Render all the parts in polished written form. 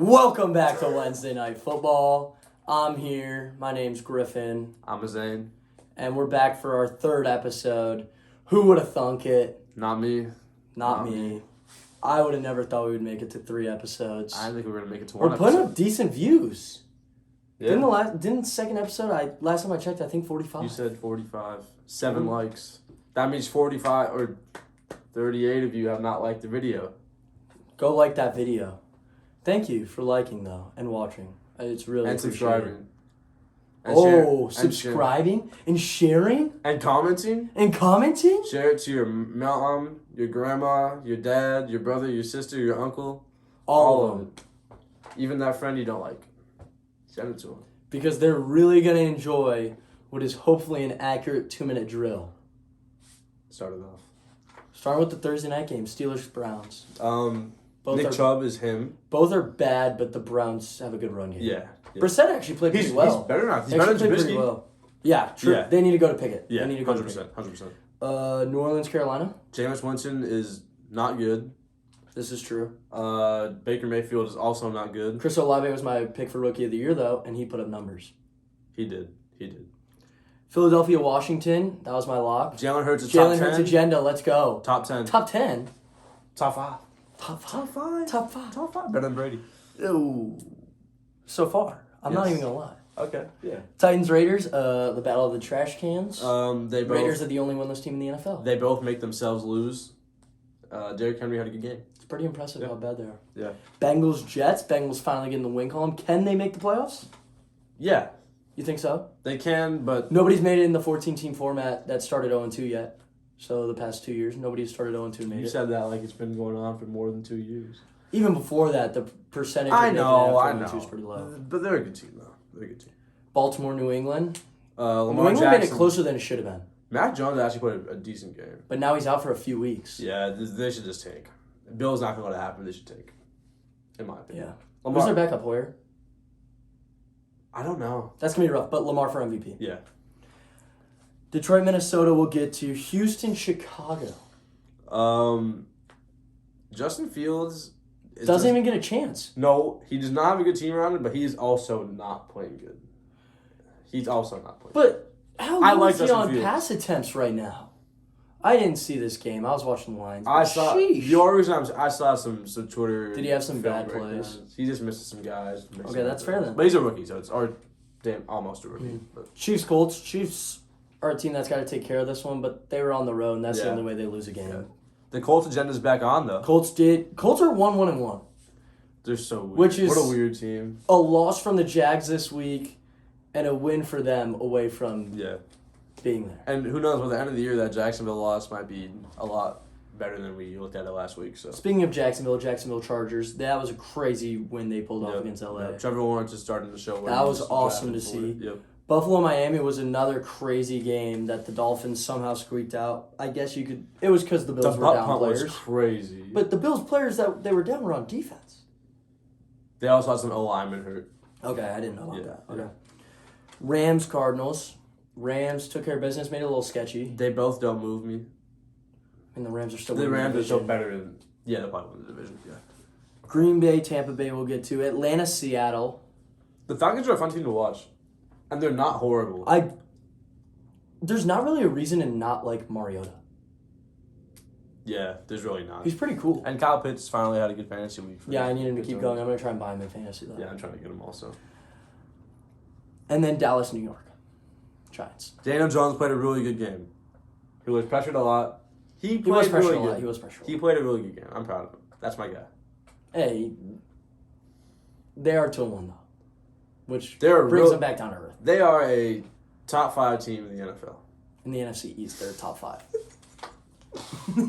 Welcome back to Wednesday Night Football. I'm here. My name's Griffin. I'm Zane. And we're back for our third episode. Who would have thunk it? Not me. Not me. I would have never thought we would make it to 3 episodes. I didn't think we were going to make it to one We're episode. putting up decent views. Yeah. Didn't the second episode, last time I checked, I think 45. You said 45. 7 likes. That means 45 or 38 of you have not liked the video. Go like that video. Thank you for liking, though, and watching. It's really And subscribing. And subscribing and sharing and commenting. And commenting? Share it to your mom, your grandma, your dad, your brother, your sister, your uncle. All of them. Even that friend you don't like. Send it to them. Because they're really going to enjoy what is hopefully an accurate 2-minute drill. Start it off. Starting with the Thursday night game, Steelers-Browns. Nick Chubb is him. Both are bad, but the Browns have a good run game. Yeah. Brissett actually played pretty well. He's better now. He's He better actually than played pretty Trubisky. well. Yeah, true. Yeah. They need to go to Pickett. Yeah, they need to go 100%. to 100%. New Orleans, Carolina. Jameis Winston is not good. This is true. Baker Mayfield is also not good. Chris Olave was my pick for Rookie of the Year, though, and he put up numbers. He did. Philadelphia, Washington. That was my lock. Jalen Hurts is top 10. Jalen Hurts agenda. Let's go. Top 10. Top 10. Top 5. Top 5. Top 5. Top 5. Top 5. Better than Brady. Ooh. So far. I'm not even going to lie. Okay. Yeah. Titans, Raiders. The battle of the trash cans. Raiders are the only winless team in the NFL. They both make themselves lose. Derrick Henry had a good game. It's pretty impressive how bad they are. Yeah. Bengals, Jets. Bengals finally getting the win column. Can they make the playoffs? Yeah. You think so? They can, but... Nobody's made it in the 14-team format that started 0-2 yet. So the past 2 years, nobody's started 0-2 and made it. You said that like it's been going on for more than 2 years. Even before that, the percentage I of know. 0-2 is pretty low. But they're a good team, though. They're a good team. Baltimore, New England. Lamar New England Jackson made it closer than it should have been. Mac Jones actually played a decent game. But now he's out for a few weeks. Yeah, they should just take. Bill's not going to let it happen. They should take. In my opinion. Yeah. Lamar, Who's their backup, Hoyer? I don't know. That's going to be rough, but Lamar for MVP. Yeah. Detroit, Minnesota will get to Houston, Chicago. Justin Fields... Doesn't even get a chance. No, he does not have a good team around him, but he's also not playing good. He's also not playing But how I good like is he Justin on Fields. pass attempts right now? I didn't see this game. I was watching the lines. I saw... Sheesh. The only reason I saw some Twitter... Did he have some film bad breakdowns. plays? He just missed some guys. Okay, that's fair then. But he's a rookie, so it's... Or, damn, almost a rookie. But Chiefs, Colts. Chiefs are a team that's got to take care of this one, but they were on the road, and that's the Yeah. only way they lose a game. Yeah. The Colts agenda's back on, though. Colts are 1-1-1. They're so weird. Which is- What a weird team. A loss from the Jags this week, and a win for them away from Yeah. being there. And who knows, by the end of the year, that Jacksonville loss might be a lot better than we looked at it last week. So Speaking of Jacksonville Chargers, that was a crazy win they pulled off Yep. against LA. Yep. Trevor Lawrence is starting to show. where That he's was awesome to drafted for. see. Yep. Buffalo, Miami was another crazy game that the Dolphins somehow squeaked out. I guess you could... It was because the Bills The were down punt was players. crazy. But the Bills players that they were down were on defense. They also had some O-linemen hurt. Okay, I didn't know about Yeah, that. yeah. Okay. Rams, Cardinals. Rams took care of business, made it a little sketchy. They both don't move me. And the Rams are still The winning Rams are division. still better than... Yeah, they'll probably win the division, yeah. Green Bay, Tampa Bay we'll get to. Atlanta, Seattle. The Falcons are a fun team to watch. And they're not horrible. There's not really a reason to not like Mariota. Yeah, there's really not. He's pretty cool. And Kyle Pitts finally had a good fantasy week. Yeah, I need him to keep going. I'm going to try and buy him in fantasy, though. Yeah, I'm trying to get him also. And then Dallas, New York. Giants. Daniel Jones played a really good game. He was pressured a lot. He He was played pressured really a lot. good. He was pressured. He played a really good game. I'm proud of him. That's my guy. Hey, they are 2-1, though. Which They're brings them back down to earth. They are a top 5 team in the NFL. In the NFC East, they're top 5. Let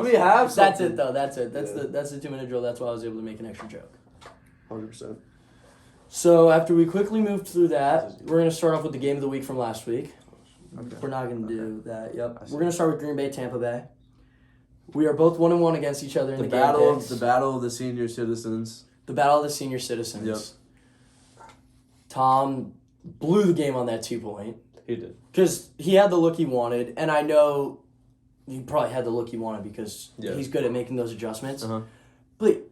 me have That's something. it, though. That's it. That's the 2-minute drill. That's why I was able to make an extra joke. 100%. So after we quickly moved through that, we're going to start off with the game of the week from last week. Okay. We're not going to do that. Yep. I see. We're going to start with Green Bay, Tampa Bay. We are both 1-1 against each other in the game picks. The battle of the senior citizens. The battle of the senior citizens. Yep. Tom blew the game on that 2-point. He did. Because he had the look he wanted, and I know he probably had the look he wanted because Yeah. he's good at making those adjustments. Uh-huh. But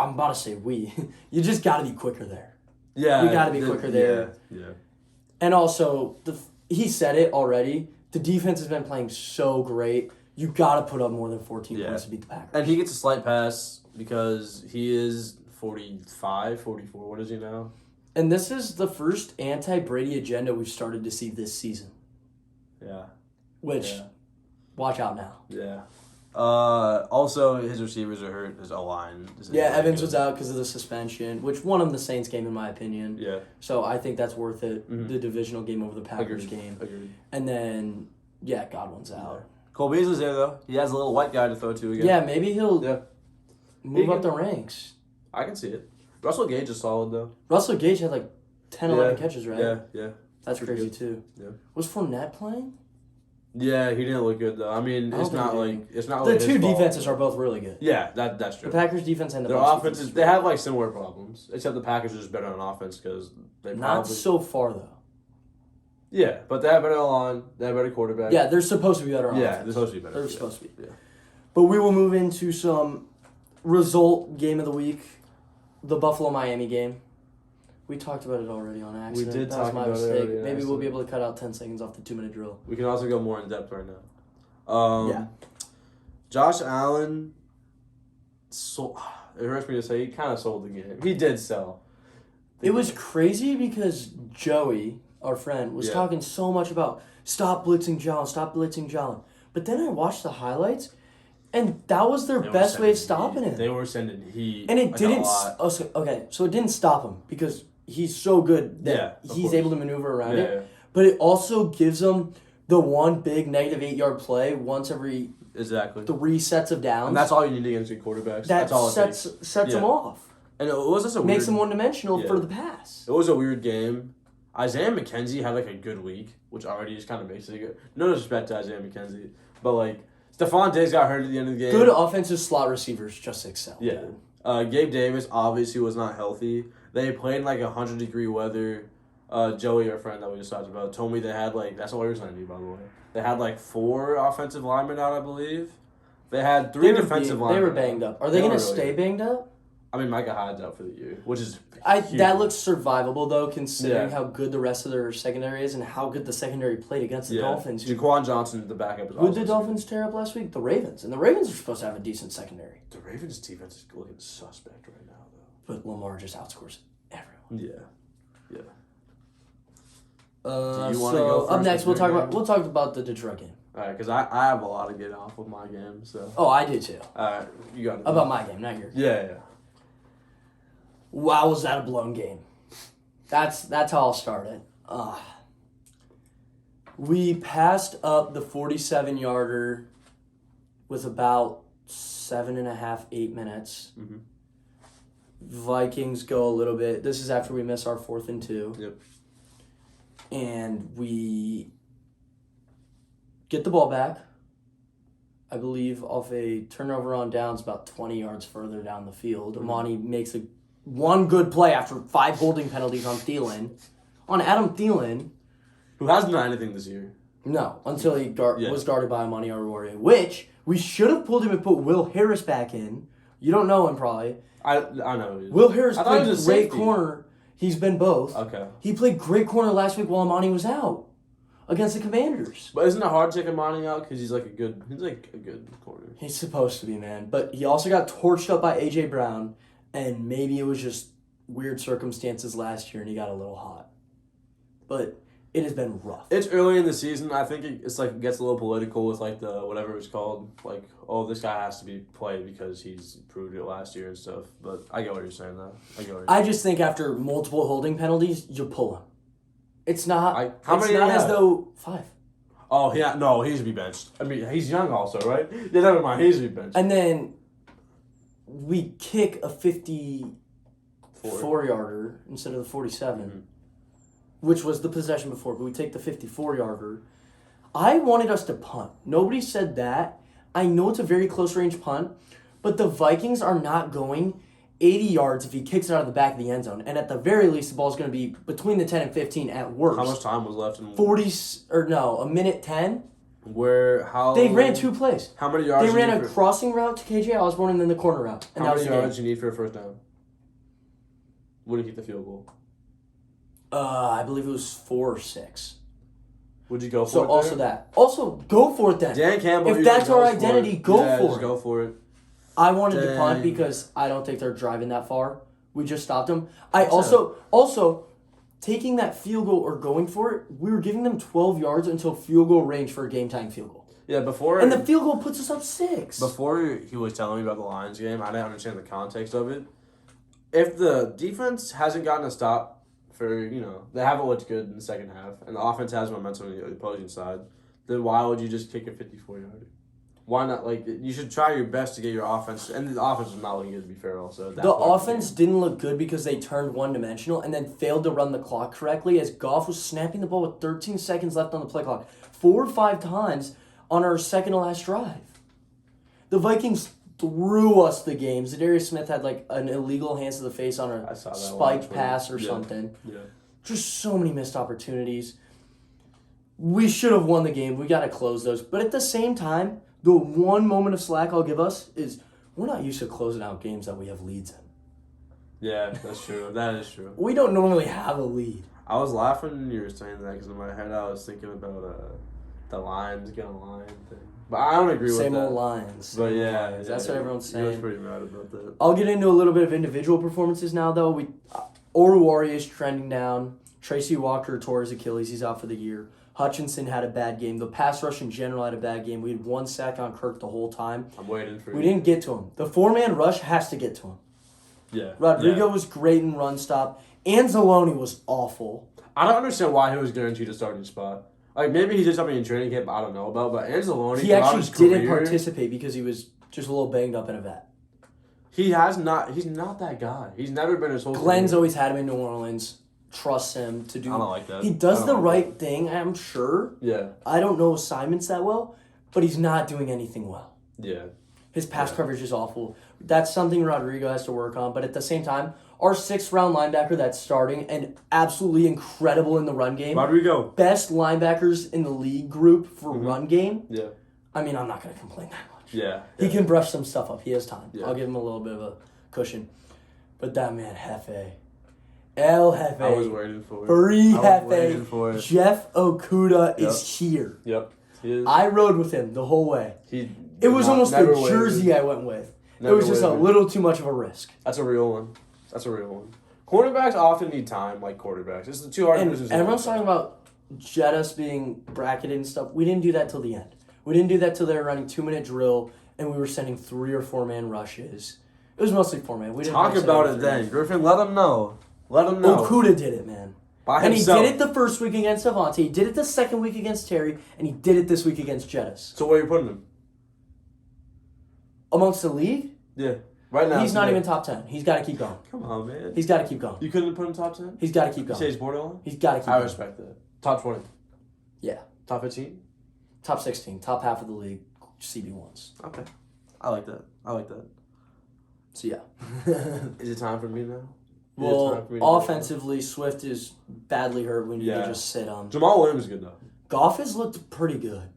I'm about to say we. You just got to be quicker there. Yeah. You got to be quicker there. Yeah. And also, he said it already. The defense has been playing so great. You got to put up more than 14 points to beat the Packers. And he gets a slight pass because he is 45, 44. What is he now? And this is the first anti-Brady agenda we've started to see this season. Yeah. Which, watch out now. Yeah. Also, his receivers are hurt. His O-line. Evans was out because of the suspension, which won him the Saints game, in my opinion. Yeah. So I think that's worth it. Mm-hmm. The divisional game over the Packers game. Agreed. And then, Godwin's out. Yeah. Cole Beasley's there, though. He has a little white guy to throw to again. Yeah, maybe he'll move up the ranks. I can see it. Russell Gage is solid, though. Russell Gage had 10, 11 catches, right? Yeah. That's crazy, too. Yeah. Was Fournette playing? Yeah, he didn't look good, though. I mean, it's not like the two defenses are both really good. Yeah, that's true. The Packers defense and the Their Bucs offenses, they have similar problems, except the Packers are just better on offense because they not so far though. Yeah, but they have better line, they have better quarterback. Yeah, they're supposed to be better on offense. Yeah, they're supposed to be better. They're supposed to be. Yeah. But we will move into some game of the week, the Buffalo-Miami game. We talked about it already on accident. We did talk my about mistake. it already on Maybe we'll be accident. able to cut out 10 seconds off the 2-minute drill. We can also go more in depth right now. Josh Allen, it hurts me to say, he kind of sold the game. He did sell. It was crazy because Joey, our friend, was talking so much about stop blitzing Jalen. But then I watched the highlights, and that was their best way of stopping him. They were sending heat. And it didn't. So it didn't stop him because he's so good that he's able to maneuver around it. Yeah. But it also gives him the one big negative 8-yard play once every 3 sets of downs. And that's all you need against good quarterbacks. That that's all it takes. sets him off. And it was just Makes him one-dimensional for the pass. It was a weird game. Isaiah McKenzie had a good week, which already is kind of basically good. No disrespect to Isaiah McKenzie, but Stephon Diggs got hurt at the end of the game. Good offensive slot receivers just excel. Yeah. Gabe Davis obviously was not healthy. They played in 100-degree weather. Joey, our friend that we just talked about, told me they had that's all he was going to do, by the way. They had 4 offensive linemen out, I believe. They had 3 defensive linemen. They were banged up. Are they going to stay banged up? I mean, Micah Hyde's out for the year, which is huge. That looks survivable, though, considering how good the rest of their secondary is and how good the secondary played against the Dolphins. Jaquan Johnson, the backup, is Who did the Dolphins tear up last week? The Ravens. And the Ravens are supposed to have a decent secondary. The Ravens' defense is looking suspect right now, though. But Lamar just outscores everyone. Yeah. Do you want to go first? Up next, we'll talk about the Detroit game. All right, because I have a lot to get off of my game, so. Oh, I do too. All right, you got it. About my game, not yours. Yeah. Wow, was that a blown game? That's how I'll start it. We passed up the 47-yarder with about 7.5, 8 minutes. Mm-hmm. Vikings go a little bit. This is after we miss our 4th and 2. Yep. And we get the ball back, I believe, off a turnover on downs about 20 yards further down the field. Mm-hmm. Amani makes one good play after 5 holding penalties on Thielen. On Adam Thielen. Who hasn't done anything this year. No, until he was guarded by Amani Oruwariye, which we should have pulled him and put Will Harris back in. You don't know him probably. I know who he is. Will Harris played great safety. corner. He's been both. Okay. He played great corner last week while Amani was out against the Commanders. But isn't it hard to take Amani out because he's a good corner? He's supposed to be, man. But he also got torched up by A.J. Brown, and maybe it was just weird circumstances last year and he got a little hot. But it has been rough. It's early in the season. I think it's it gets a little political with the whatever it's called. This guy has to be played because he's proved it last year and stuff. But I get what you're saying though. I just think after multiple holding penalties, you pull him. It's not. How many? Not as though 5. Oh yeah, no, he should be benched. I mean, he's young also, right? Yeah, never mind. He should be benched. And then we kick a 54-yarder instead of the 47. Mm-hmm. Which was the possession before, but we take the 54-yarder. I wanted us to punt. Nobody said that. I know it's a very close-range punt, but the Vikings are not going 80 yards if he kicks it out of the back of the end zone. And at the very least, the ball's going to be between the 10 and 15 at worst. How much time was left? A minute 10. They ran 2 plays. How many yards? They ran a crossing route to KJ Osborne and then the corner route. And how many yards you need for a first down? Would you keep the field goal? I believe it was 4 or 6. Would you go for it? So also that. Also, go for it then. Dan Campbell. If that's our identity, go for just it. Go for it. I wanted to punt because I don't think they're driving that far. We just stopped them. Also taking that field goal or going for it, we were giving them 12 yards until field goal range for a game time field goal. Yeah, before and the field goal puts us up 6. Before he was telling me about the Lions game, I didn't understand the context of it. If the defense hasn't gotten a stop for, they haven't looked good in the second half, and the offense has momentum on the opposing side, then why would you just kick a 54-yarder? Why not? You should try your best to get your offense, and the offense was not looking good, to be fair, also. The offense didn't look good because they turned one-dimensional and then failed to run the clock correctly as Goff was snapping the ball with 13 seconds left on the play clock 4 or 5 times on our second-to-last drive. The Vikings threw us the game. Zadarius Smith had, an illegal hands to the face on a spike pass or something. Yeah. Just so many missed opportunities. We should have won the game. We got to close those. But at the same time, the one moment of slack I'll give us is we're not used to closing out games that we have leads in. Yeah, that's true. That is true. We don't normally have a lead. I was laughing when you were saying that because in my head I was thinking about the Lions getting a lion thing. But I don't agree with that. Same old Lions. But yeah. That's what everyone's saying. I was pretty mad about that. I'll get into a little bit of individual performances now, though. Oruwari is trending down. Tracy Walker tore his Achilles. He's out for the year. Hutchinson had a bad game. The pass rush in general had a bad game. We had 1 sack on Kirk the whole time. I'm waiting for you. We didn't get to him. The 4-man rush has to get to him. Yeah. Rodrigo was great in run stop. Anzalone was awful. I don't understand why he was guaranteed a starting spot. Maybe he did something in training camp I don't know about, but Anzalone... He actually didn't participate because he was just a little banged up in a vet. He's not that guy. He's never been his whole Glenn's career. always had him in New Orleans. Trust him to do... I don't like that. He does the right thing, I'm sure. Yeah. I don't know assignments that well, but he's not doing anything well. Yeah. His pass coverage is awful. That's something Rodrigo has to work on, but at the same time, our 6th-round linebacker that's starting and absolutely incredible in the run game. Rodrigo. Best linebackers in the league group for run game. Yeah. I mean, I'm not going to complain that much. Yeah. He can brush some stuff up. He has time. Yeah. I'll give him a little bit of a cushion. But that man, Hefe. El Hefe. I was waiting for it. Free I was waiting for Hefe. it. Jeff Okuda is here. Yep. He is. I rode with him the whole way. It was almost the jersey I went with. It was just a little too much of a risk. That's a real one. Cornerbacks often need time, like quarterbacks. It's the two hard positions. And everyone's talking about Jettis being bracketed and stuff. We didn't do that till the end. We didn't do that till they were running 2-minute drill, and we were sending 3 or 4-man rushes. It was mostly 4-man. We didn't talk about it then, Griffin. Let them know. Okuda did it, man. By and himself. He did it the first week against Devonte. He did it the second week against Terry, and he did it this week against Jettis. So where are you putting him? Amongst the league? Yeah. Right now. He's not even top 10. He's got to keep going. Come on, man. He's got to keep going. You couldn't put him top 10? He's got to keep going. You say he's borderline? He's got to keep going. I respect that. Top 20? Yeah. Top 15? Top 16. Top half of the league. CB1s. Okay. I like that. So, yeah. Is it time for me now? Well, offensively, Swift is badly hurt. We need to just sit on. Jamal Williams is good, though. Goff has looked pretty good.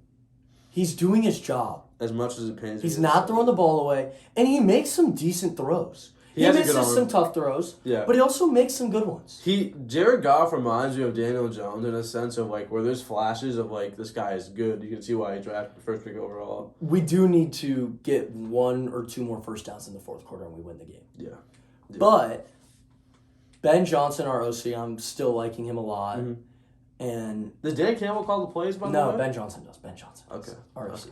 He's doing his job. As much as it pains me. He's not throwing the ball away, and he makes some decent throws. He misses some tough throws, but he also makes some good ones. Jared Goff reminds me of Daniel Jones in a sense of, where there's flashes of, this guy is good. You can see why he drafted first pick overall. We do need to get 1 or 2 more first downs in the fourth quarter, and we win the game. Yeah. But Ben Johnson, our OC, I'm still liking him a lot. Mm-hmm. And does Dan Campbell call the plays, by the way? No, Ben Johnson does. Okay. Our OC.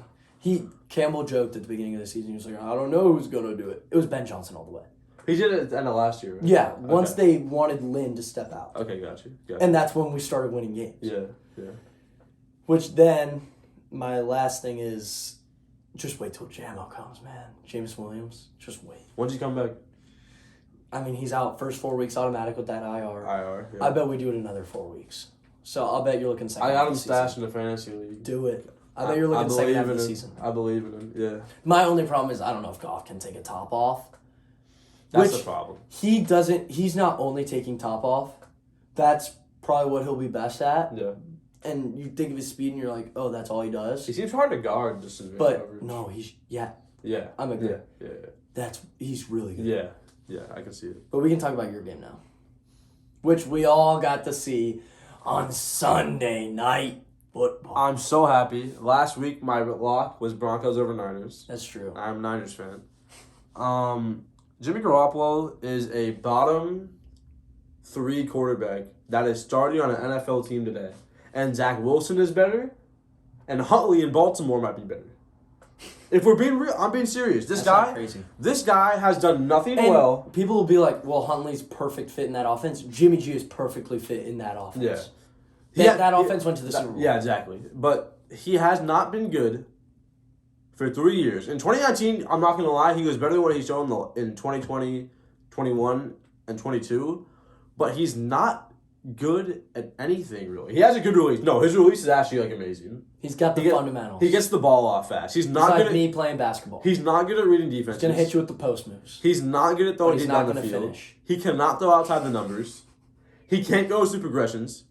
Campbell joked at the beginning of the season, he was like, I don't know who's going to do it. It was Ben Johnson all the way. He did it at the end of last year, right? Yeah, once they wanted Lynn to step out. Okay, got you. And that's when we started winning games. Yeah. Which then, my last thing is, just wait till Jamo comes, man. James Williams, just wait. When's he come back? I mean, he's out first 4 weeks automatic with that IR. Yeah. I bet we do it another 4 weeks. So I'll bet you're looking second I half got him of the stashed season. in the fantasy league. Do it. I bet you're looking second half of the season. I believe in him, yeah. My only problem is I don't know if Goff can take a top off. That's the problem. He's not only taking top off. That's probably what he'll be best at. Yeah. and you think of his speed, and you're like, oh, that's all he does. He seems hard to guard just in But coverage. no, Yeah. I'm agree. Yeah. He's really good. Yeah, I can see it. But we can talk about your game now, which we all got to see on Sunday Night Football. I'm so happy. Last week, my lock was Broncos over Niners. That's true. I'm a Niners fan. Jimmy Garoppolo is a bottom 3 quarterback that is starting on an NFL team today. And Zach Wilson is better, and Huntley in Baltimore might be better. If we're being real, I'm being serious. This guy has done nothing and well. People will be like, well, Huntley's perfect fit in that offense. Jimmy G is perfectly fit in that offense. Yeah. That offense went to the Super Bowl. Yeah, exactly. But he has not been good for 3 years. In 2019, I'm not going to lie, he was better than what he's shown in 2020, 21, and 22. But he's not good at anything, really. He has a good release. No, his release is actually, like, amazing. He's got the fundamentals. He gets the ball off fast. He's not like good at me playing basketball. He's not good at reading defense. He's going to hit you with the post moves. He's not good at throwing He's deep not down the gonna field. finish. He cannot throw outside the numbers. He can't go through progressions.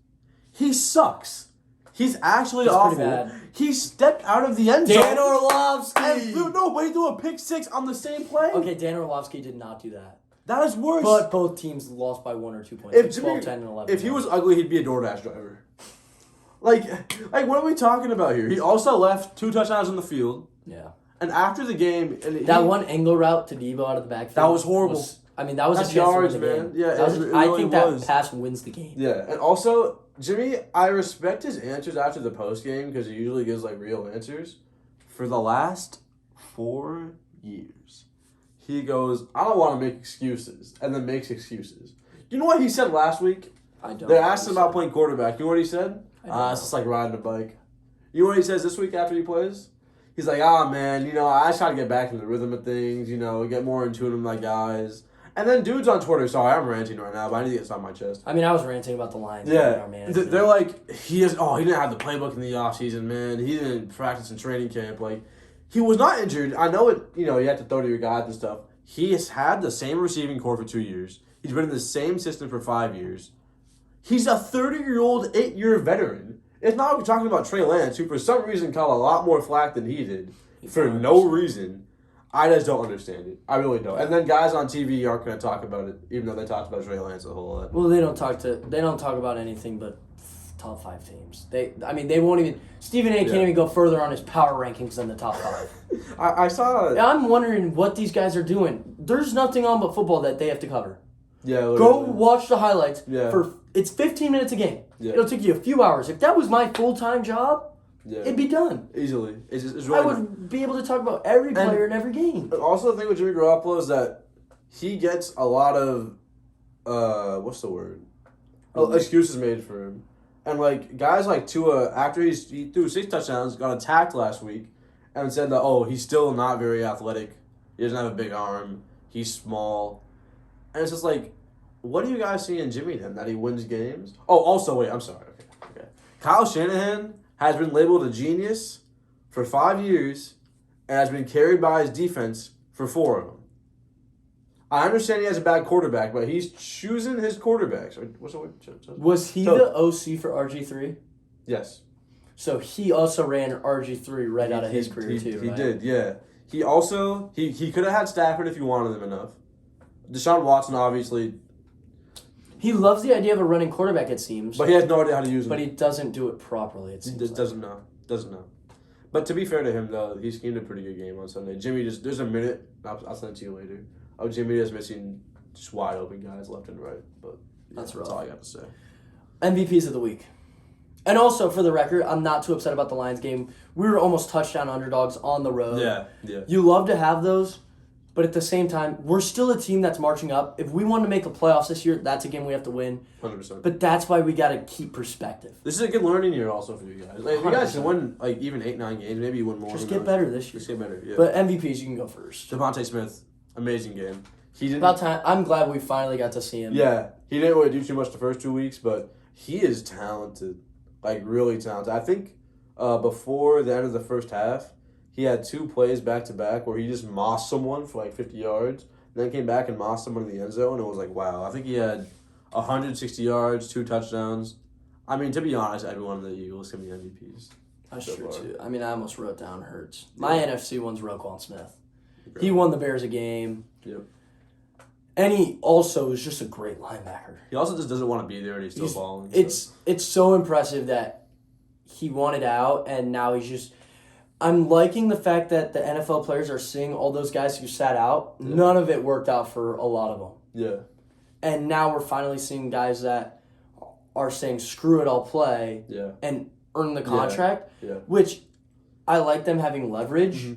He sucks. He's actually awful. Pretty bad. He stepped out of the end zone. Dan Orlovsky! But he threw a pick 6 on the same play. Okay, Dan Orlovsky did not do that. That is worse. But both teams lost by 1 or 2 points. If 12, 10, and 11. If he was ugly, he'd be a DoorDash driver. Like, what are we talking about here? He also left 2 touchdowns on the field. Yeah. And after the game... That one angle route to Debo out of the backfield. That was horrible. That was That's a chance yards, to win the man. game. Yeah, I think that pass wins the game. Yeah, and also, Jimmy, I respect his answers after the post game because he usually gives, like, real answers. For the last 4 years, he goes, I don't want to make excuses, and then makes excuses. You know what he said last week? I don't. They asked him about playing quarterback. You know what he said? It's just like riding a bike. You know what he says this week after he plays? He's like, man, I just try to get back in the rhythm of things, get more in tune with my guys. And then dudes on Twitter, sorry, I'm ranting right now, but I need to get this off my chest. I mean, I was ranting about the Lions. Yeah, they're like, he didn't have the playbook in the offseason, man. He didn't practice in training camp. Like, he was not injured. I know it, you have to throw to your guys and stuff. He has had the same receiving core for 2 years. He's been in the same system for 5 years. He's a 30-year-old, 8-year veteran. It's not like we're talking about Trey Lance, who for some reason caught a lot more flack than he did for no reason. I just don't understand it. I really don't. And then guys on TV aren't going to talk about it, even though they talked about Trey Lance a whole lot. Well, they don't talk about anything but top 5 teams. They won't even. Stephen A. can't even go further on his power rankings than the top 5. I saw. I'm wondering what these guys are doing. There's nothing on but football that they have to cover. Yeah. Go watch the highlights. Yeah. It's 15 minutes a game. Yeah. It'll take you a few hours. If that was my full-time job, it'd be done. Easily. It's really I would be able to talk about every player in every game. But also the thing with Jimmy Garoppolo is that he gets a lot of, what's the word? Excuses made for him. And, like, guys like Tua, after he threw 6 touchdowns, got attacked last week, and said that, he's still not very athletic. He doesn't have a big arm. He's small. And it's just like, what do you guys see in Jimmy then? That he wins games? Oh, also, wait, I'm sorry. Okay. Kyle Shanahan has been labeled a genius for 5 years and has been carried by his defense for 4 of them. I understand he has a bad quarterback, but he's choosing his quarterbacks. What's the word? Was he the OC for RG3? Yes. So he also ran RG3 right out of his career, too, right? He did, yeah. He also, he could have had Stafford if he wanted him enough. Deshaun Watson, obviously. He loves the idea of a running quarterback, it seems. But he has no idea how to use him. But he doesn't do it properly, it seems. He just doesn't know. But to be fair to him, though, he schemed a pretty good game on Sunday. Jimmy there's a minute, I'll send it to you later, of Jimmy just missing just wide open guys left and right. But that's all I got to say. MVPs of the week. And also, for the record, I'm not too upset about the Lions game. We were almost touchdown underdogs on the road. Yeah. You love to have those. But at the same time, we're still a team that's marching up. If we want to make the playoffs this year, that's a game we have to win. 100%. But that's why we got to keep perspective. This is a good learning year also for you guys. Like, if you guys can win even 8-9 games, maybe you win more. Just get better this year. Just get better, yeah. But MVPs, you can go first. Devonte Smith, amazing game. About time. I'm glad we finally got to see him. Yeah, he didn't really do too much the first 2 weeks, but he is talented. Like, really talented. I think before the end of the first half, he had 2 plays back-to-back where he just mossed someone for like 50 yards, then came back and mossed someone in the end zone, and it was like, wow. I think he had 160 yards, 2 touchdowns. I mean, to be honest, everyone in the Eagles can be MVPs. That's so true, far. too. I mean, I almost wrote down Hurts. My NFC one's Roquan Smith. Okay. He won the Bears a game. Yep. And he also is just a great linebacker. He also just doesn't want to be there, and he's still balling. It's so impressive that he wanted out, and now he's just... I'm liking the fact that the NFL players are seeing all those guys who sat out. Yeah. None of it worked out for a lot of them. Yeah. And now we're finally seeing guys that are saying, screw it, I'll play, and earn the contract, which I like them having leverage,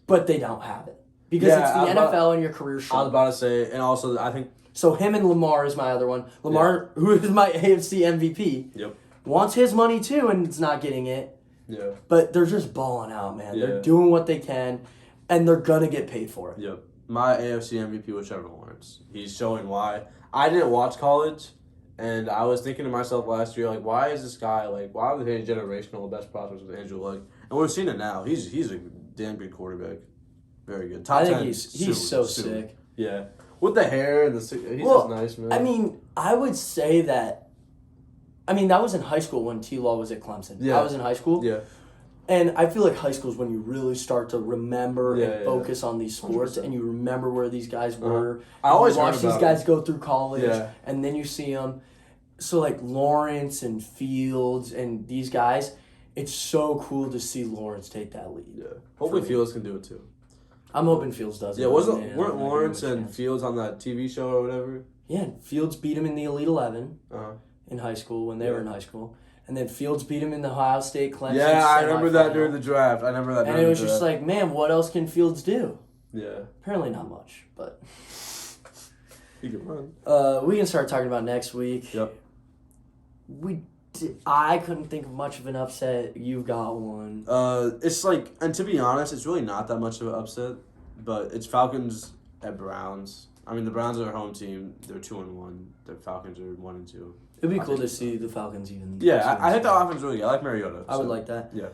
but they don't have it. Because it's the NFL and your career short. I was about to say, and also I think... So him and Lamar is my other one. Lamar, who is my AFC MVP, wants his money too and is not getting it. Yeah. But they're just balling out, man. They're doing what they can, and they're going to get paid for it. Yep. My AFC MVP was Trevor Lawrence. He's showing why. I didn't watch college, and I was thinking to myself last year, like, why is this guy, like, why are they generational best prospects with Andrew Luck? And we're seeing it now. He's a damn good quarterback. Very good. Top 10. I think he's so sick. Yeah. With the hair and he's just nice, man. I mean, I would say that, that was in high school when T-Law was at Clemson. Yeah. I was in high school. Yeah. And I feel like high school is when you really start to remember and focus on these sports 100%. And you remember where these guys were. I always watch these guys go through college and then you see them. So like Lawrence and Fields and these guys, it's so cool to see Lawrence take that lead. Yeah. Hopefully Fields can do it too. I'm hoping Fields does it. Yeah, weren't Lawrence and Fields on that TV show or whatever? Yeah, Fields beat him in the Elite 11 in high school when they were in high school. And then Fields beat him in the Ohio State Clemson. Yeah, I remember that during the draft. And it was just like, man, what else can Fields do? Yeah. Apparently not much, but... He can run. We can start talking about next week. Yep. I couldn't think of much of an upset. You've got one. It's like, and to be honest, it's really not that much of an upset, but it's Falcons at Browns. I mean, the Browns are their home team. They're 2-1. The Falcons are 1-2. It'd be cool to see the Falcons even. Yeah, I think the offense really good. I like Mariota. I would like that. Yeah.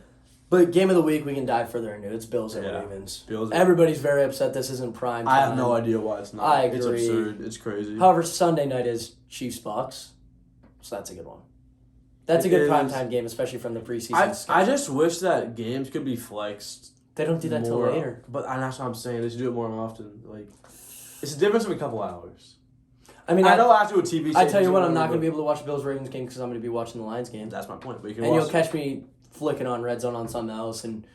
But game of the week, we can dive further into. It's Bills and Ravens. Everybody's very upset this isn't prime time. I have no idea why it's not. I agree. It's absurd. It's crazy. However, Sunday night is Chiefs-Bucks, so that's a good one. That's a good primetime game, especially from the preseason. I just wish that games could be flexed. They don't do that till later. But that's what I'm saying. They should do it more often. Like, it's a difference of a couple hours. I mean, I know after a TV. I tell you what, I'm not going to be able to watch the Bills-Ravens game because I'm going to be watching the Lions game. That's my point. But you'll catch me flicking on Red Zone on something else and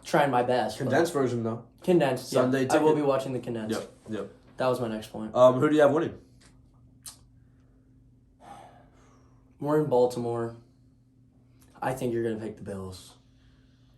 trying my best. Condensed version, though. Condensed, Sunday I will be watching the condensed. Yep. That was my next point. Who do you have winning? We're in Baltimore. I think you're going to pick the Bills.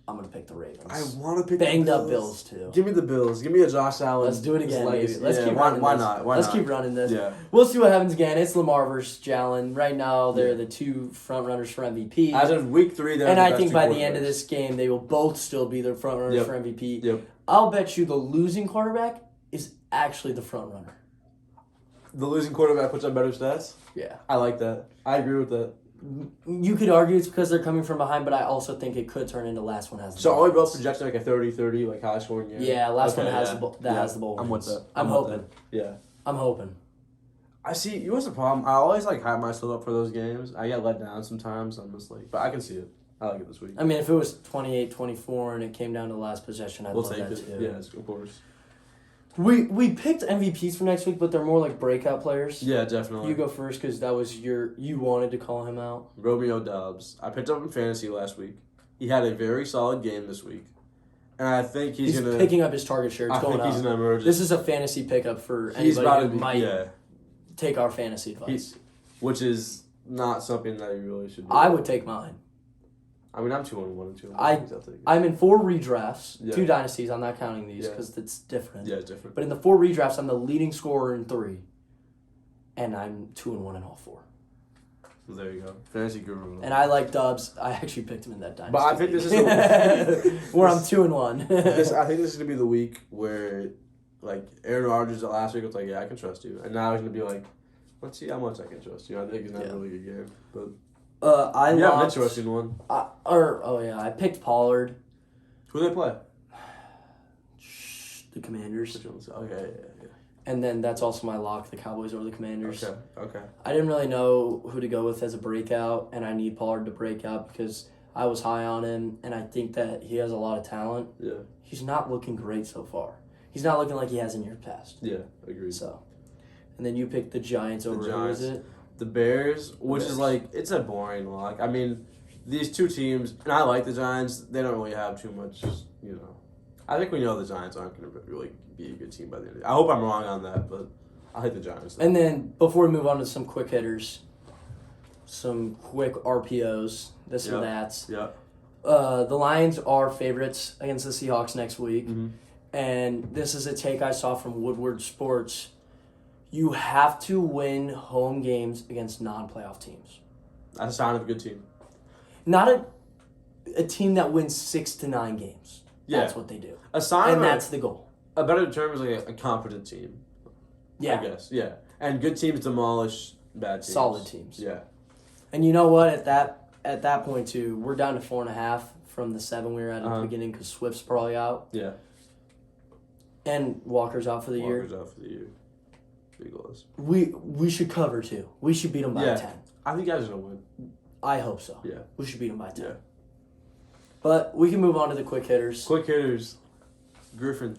I'm going to pick the Ravens. I want to pick Banged up Bills, too. Give me the Bills. Give me a Josh Allen. Let's do it again, baby. Let's keep running this. Why not? Let's keep running this. Yeah. We'll see what happens again. It's Lamar versus Jalen. Right now, they're the two front runners for MVP. As of week 3, they're and I think by the end of this game, they will both still be the front runners for MVP. Yep. I'll bet you the losing quarterback is actually the front runner. The losing quarterback puts on better stats? Yeah. I like that. I agree with that. You could argue it's because they're coming from behind, but I also think it could turn into last one has the ball. So are we both projecting like a 30-30, like high scoring game? Yeah, last one has has the ball. I'm with that. I'm hoping. Yeah. I'm hoping. I see. You know what's the problem? I always like hype myself up for those games. I get let down sometimes. I'm just like, but I can see it. I like it this week. I mean, if it was 28-24 and it came down to the last possession, I'd love that too. Yeah, of course. We picked MVPs for next week, but they're more like breakout players. Yeah, definitely. You go first because that was you wanted to call him out. Romeo Doubs. I picked up in fantasy last week. He had a very solid game this week. And I think he's going to... picking up his target share. It's going up. He's going to emerge. This is a fantasy pickup for anybody who might take our fantasy advice. Which is not something that you really should do. I would take mine. I mean, I'm 2-1 and 2-1. I'm in 4 redrafts, 2 dynasties. I'm not counting these because it's different. Yeah, it's different. But in the 4 redrafts, I'm the leading scorer in 3, and I'm 2-1 in all 4. Well, there you go, fantasy guru. And I like Dubs. I actually picked him in that dynasty. But I think this is where I'm 2-1. I think this is gonna be the week where, like, Aaron Rodgers last week was like, "Yeah, I can trust you," and now he's gonna be like, "Let's see how much I can trust you." I think he's not a really good game, but. I have an interesting one. I picked Pollard. Who they play? The Commanders. Okay, yeah. And then that's also my lock, the Cowboys over the Commanders. Okay. I didn't really know who to go with as a breakout, and I need Pollard to break out because I was high on him, and I think that he has a lot of talent. Yeah. He's not looking great so far. He's not looking like he has in years past. Yeah, agreed. So, and then you picked the Giants over, who is it? The Bears, which is like, it's a boring lock. I mean, these two teams, and I like the Giants, they don't really have too much, I think we know the Giants aren't going to really be a good team by the end of the year. I hope I'm wrong on that, but I like the Giants. And then, before we move on to some quick hitters, some quick RPOs, this or that. Yeah. The Lions are favorites against the Seahawks next week. Mm-hmm. And this is a take I saw from Woodward Sports. You have to win home games against non-playoff teams. That's a sign of a good team. Not a team that wins 6 to 9 games. Yeah. That's what they do. And that's the goal. A better term is like a competent team. Yeah. I guess. Yeah. And good teams demolish bad teams. Solid teams. Yeah. And you know what? At that point, too, we're down to 4.5 from the 7 we were at the beginning because Swift's probably out. Yeah. And Walker's out for the year. Walker's out for the year. Big loss. We should cover, too. We should beat them by 10. I think you guys are going to win. I hope so. Yeah. We should beat them by 10. Yeah. But we can move on to the quick hitters. Quick hitters. Griffin.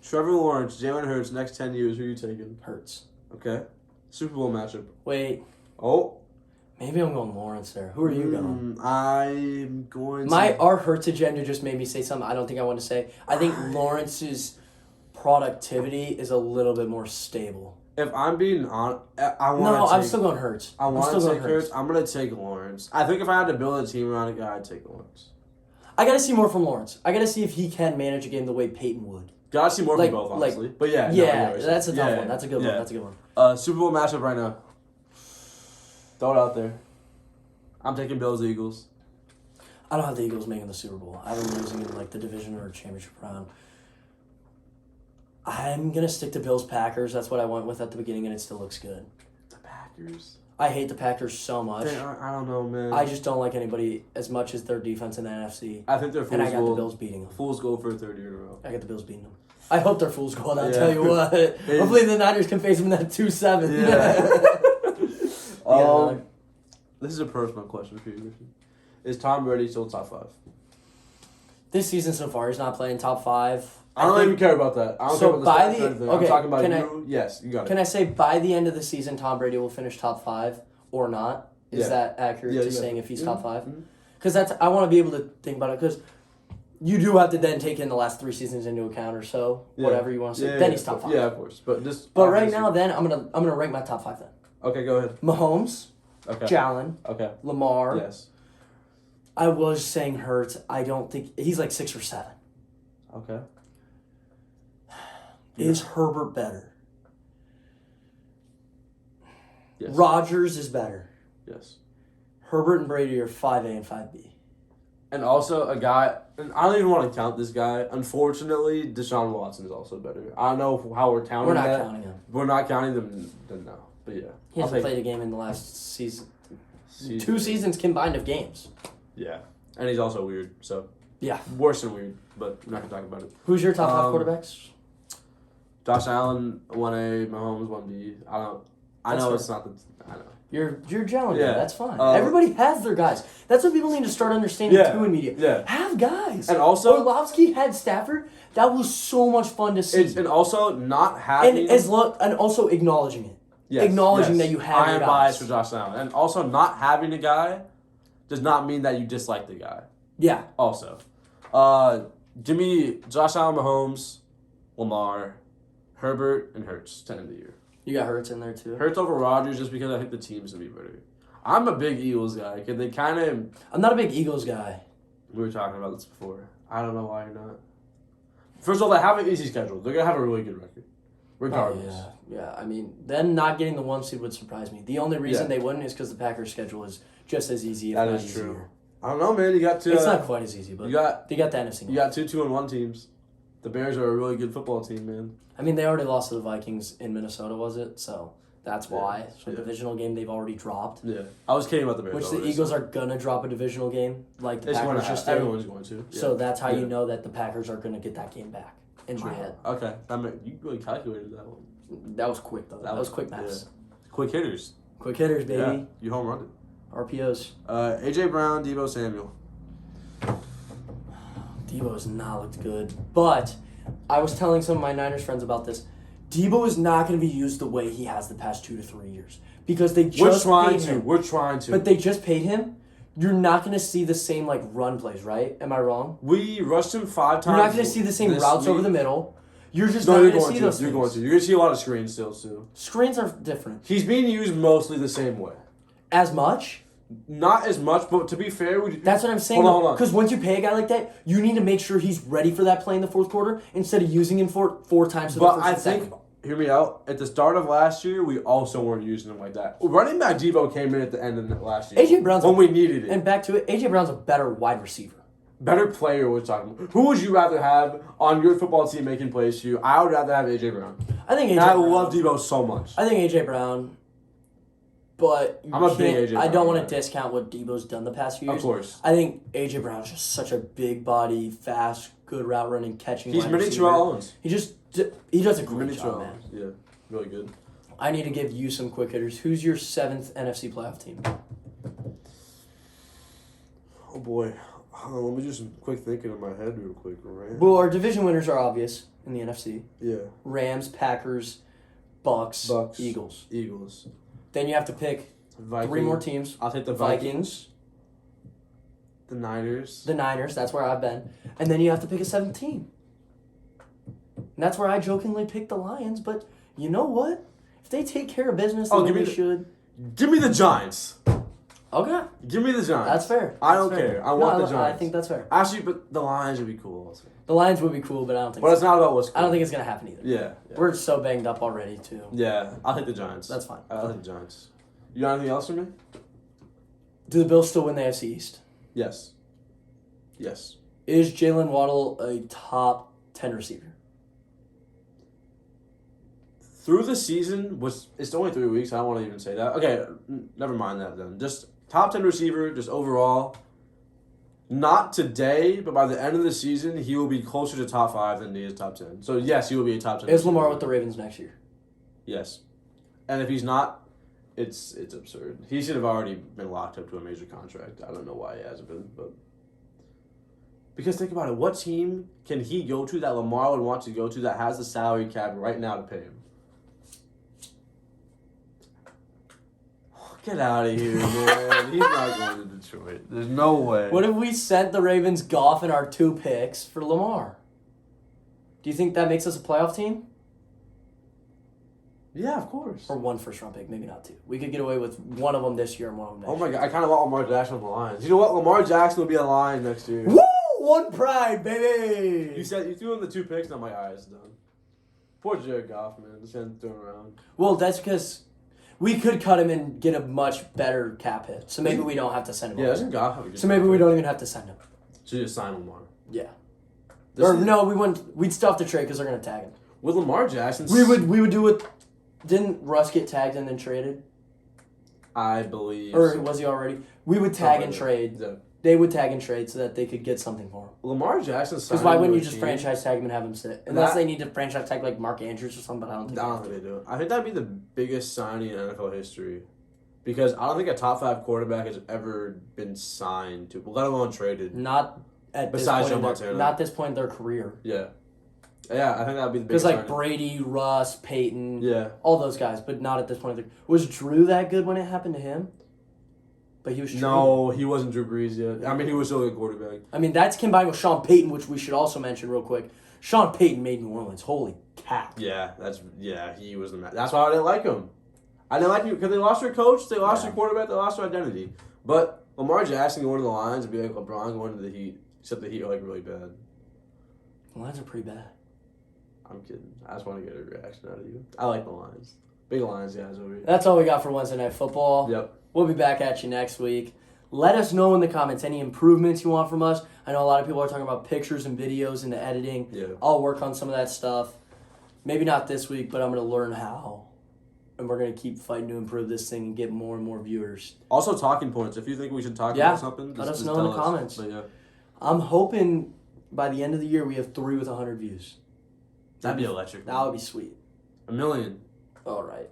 Trevor Lawrence, Jalen Hurts, next 10 years, who are you taking? Hurts. Okay. Super Bowl matchup. Wait. Oh. Maybe I'm going Lawrence there. Who are you going? I'm going to... Our Hurts agenda just made me say something I don't think I want to say. I think Lawrence's productivity is a little bit more stable. If I'm being honest, I'm still going Hurts. I want to take Hurts. I'm going to take Lawrence. I think if I had to build a team around a guy, I'd take Lawrence. I got to see more from Lawrence. I got to see if he can manage a game the way Peyton would. Got to see more from both, honestly. But yeah. That's a tough one. That's a good one. That's a good one. Super Bowl matchup right now. Throw it out there. I'm taking Bills-Eagles. I don't have the Eagles making the Super Bowl. I have them losing in the division or championship round. I'm going to stick to Bills-Packers. That's what I went with at the beginning, and it still looks good. The Packers? I hate the Packers so much. I don't know, man. I just don't like anybody as much as their defense in the NFC. I think they're fool's gold. And I got the Bills beating them. Fool's gold for a third year in a row. I got the Bills beating them. I hope they're fool's gold, I'll tell you what. Hopefully the Niners can face them in that 2-7. Yeah. This is a personal question for you, Griffin. Is Tom Brady still top 5? This season so far, he's not playing top 5. I don't even care about that. I don't care about the I'm talking about you. Yes, you got it. Can I say by the end of the season, Tom Brady will finish top 5 or not? Is that accurate to saying if he's top 5? Because I want to be able to think about it because you do have to then take in the last 3 seasons into account or so, whatever you want to say. Then he's top 5. Yeah, of course. But right now, then I'm gonna rank my top 5 then. Okay, go ahead. Mahomes. Okay. Jalen. Okay. Lamar. Yes. I was saying Hurts. I don't think he's like 6 or 7. Okay. Is Herbert better? Yes. Rodgers is better. Yes. Herbert and Brady are 5A and 5B. And also a guy, and I don't even want to count this guy. Unfortunately, Deshaun Watson is also better. I don't know how we're counting that. We're not counting him. We're not counting them, then no. But yeah. He hasn't played a game in the last season. 2 seasons combined of games. Yeah. And he's also weird, so. Yeah. Worse than weird, but I'm not going to talk about it. Who's your top 5 quarterbacks? Josh Allen, 1A, Mahomes, 1B. I know it's not the. I know. You're gelling. Yeah. That's fine. Everybody has their guys. That's what people need to start understanding too in media. Yeah. Have guys. And also, Orlovsky had Stafford. That was so much fun to see. And also not having and also acknowledging it. Yes, acknowledging that you have. I am biased for Josh Allen, and also not having a guy does not mean that you dislike the guy. Yeah. Also, give me Josh Allen, Mahomes, Lamar, Herbert, and Hurts to end the year. You got Hurts in there too. Hurts over Rodgers just because I think the team's gonna be better. I'm a big Eagles guy because they kind of. I'm not a big Eagles guy. We were talking about this before. I don't know why you're not. First of all, they have an easy schedule. They're gonna have a really good record, regardless. Yeah. I mean, them not getting the 1 seed would surprise me. The only reason they wouldn't is because the Packers' schedule is just as easy. That is true. I don't know, man. You got two. It's not quite as easy, but they got the NFC. You got 2-2-1 teams. The Bears are a really good football team, man. I mean, they already lost to the Vikings in Minnesota, was it? So that's why. So divisional game they've already dropped. Yeah. I was kidding about the Bears. Which the Eagles are going to drop a divisional game like the Packers just did. Everyone's going to. Yeah. So that's how you know that the Packers are going to get that game back, in my head. Okay. You really calculated that one. That was quick, though. That was quick maths. Yeah. Quick hitters. Quick hitters, baby. Yeah, you home run it. RPOs. A.J. Brown, Deebo Samuel. Deebo has not looked good. But I was telling some of my Niners friends about this. Deebo is not going to be used the way he has the past 2 to 3 years. Because they just paid him. We're trying to. But they just paid him. You're not going to see the same, like, run plays, right? Am I wrong? We rushed him 5 times. You're not going to see the same routes over the middle. You're just not going to see those things. You're going to. You're going to see a lot of screens still, too. Screens are different. He's being used mostly the same way. As much? Not as much, but to be fair... That's what I'm saying. Hold on. Because once you pay a guy like that, you need to make sure he's ready for that play in the fourth quarter instead of using him for 4 times to the first and second. Hear me out. At the start of last year, we also weren't using him like that. Running back Deebo came in at the end of last year. A.J. Brown's... when we needed it. And back to it, A.J. Brown's a better wide receiver. Better player we're talking about. Who would you rather have on your football team making plays for you? I would rather have A.J. Brown. I think A.J. And I Brown. love Deebo so much. I think A.J. Brown... But I'm a big A.J. I Brown don't want guy. to discount what Debo's done the past few years. Of course. I think A.J. Brown's just such a big body, fast, good route running, catching. He's mini Terrell Owens. He does a great job, man. Yeah, really good. I need to give you some quick hitters. Who's your 7th NFC playoff team? Oh boy, let me do some quick thinking in my head real quick. Rams. Well, our division winners are obvious in the NFC. Yeah. Rams, Packers, Bucks, Eagles. Then you have to pick Vikings. 3 more teams. I'll take the Vikings. The Niners. The Niners, that's where I've been. And then you have to pick a 7th team. And that's where I jokingly picked the Lions, but you know what? If they take care of business the way they should. Give me the Giants. Okay. Give me the Giants. That's fair. I don't care. I want the Giants. I think that's fair. Actually, but the Lions would be cool also. The Lions would be cool, but I don't think But it's not about what's cool. I don't think it's going to happen either. Yeah. We're so banged up already, too. Yeah. I'll take the Giants. That's fine. I'll take the Giants. You got anything else for me? Do the Bills still win the AFC East? Yes. Is Jalen Waddle a top 10 receiver? Through the season, it's only 3 weeks. I don't want to even say that. Okay, never mind that then. Just top 10 receiver, just overall. Not today, but by the end of the season, he will be closer to top 5 than he is top 10. So, yes, he will be a top 10 Is Lamar with the Ravens next year? Yes. And if he's not, it's absurd. He should have already been locked up to a major contract. I don't know why he hasn't been, but... Because think about it, what team can he go to that Lamar would want to go to that has the salary cap right now to pay him? Get out of here, man. He's not going to Detroit. There's no way. What if we sent the Ravens Goff and our 2 picks for Lamar? Do you think that makes us a playoff team? Yeah, of course. Or 1 first-round pick, maybe not 2. We could get away with one of them this year and one of them next Oh my year. God, I kind of want Lamar Jackson on the Lions. You know what? Lamar Jackson will be a Lion next year. Woo! One pride, baby! You threw in the 2 picks, now my eyes done. Poor Jared Goff, man. Just getting thrown around. Well, that's because we could cut him and get a much better cap hit. So maybe we don't have to send him. Yeah, doesn't Goff have a good So maybe we don't even have to send him. So you just sign Lamar. Yeah. No, we wouldn't. We'd still have to trade because they're gonna tag him. With Lamar Jackson, We would do it. Didn't Russ get tagged and then traded? I believe. Or was he already? We would tag and trade. Yeah. They would tag and trade so that they could get something for him. Lamar Jackson. Because why wouldn't you just franchise tag him and have him sit? Unless they need to franchise tag like Mark Andrews or something, but I don't think they do it. I think that'd be the biggest signing in NFL history. Because I don't think a top 5 quarterback has ever been signed to, let alone traded. Not at besides this point. Joe Montana. Not this point in their career. Yeah. Yeah, I think that'd be the Because biggest like signing. Brady, Russ, Peyton, Yeah. all those guys, but not at this point. Was Drew that good when it happened to him? But he was traded. No, he wasn't Drew Brees yet. I mean, he was still a quarterback. I mean, that's combined with Sean Payton, which we should also mention real quick. Sean Payton made New Orleans. Holy cow. Yeah, he was the man. That's why I didn't like him. I didn't like him because they lost their coach, they lost their quarterback, they lost their identity. But Lamar Jackson going to the Lions would be like LeBron going to the Heat, except the Heat are like really bad. The Lions are pretty bad. I'm kidding. I just want to get a reaction out of you. I like the Lions. Big Lions guys over here. That's all we got for Wednesday Night Football. Yep. We'll be back at you next week. Let us know in the comments any improvements you want from us. I know a lot of people are talking about pictures and videos and the editing. Yeah. I'll work on some of that stuff. Maybe not this week, but I'm going to learn how. And we're going to keep fighting to improve this thing and get more and more viewers. Also, talking points. If you think we should talk about something, let us just know tell in the comments. But yeah. I'm hoping by the end of the year we have 3 with 100 views. That'd be electric. That would be sweet. $1 million. All right.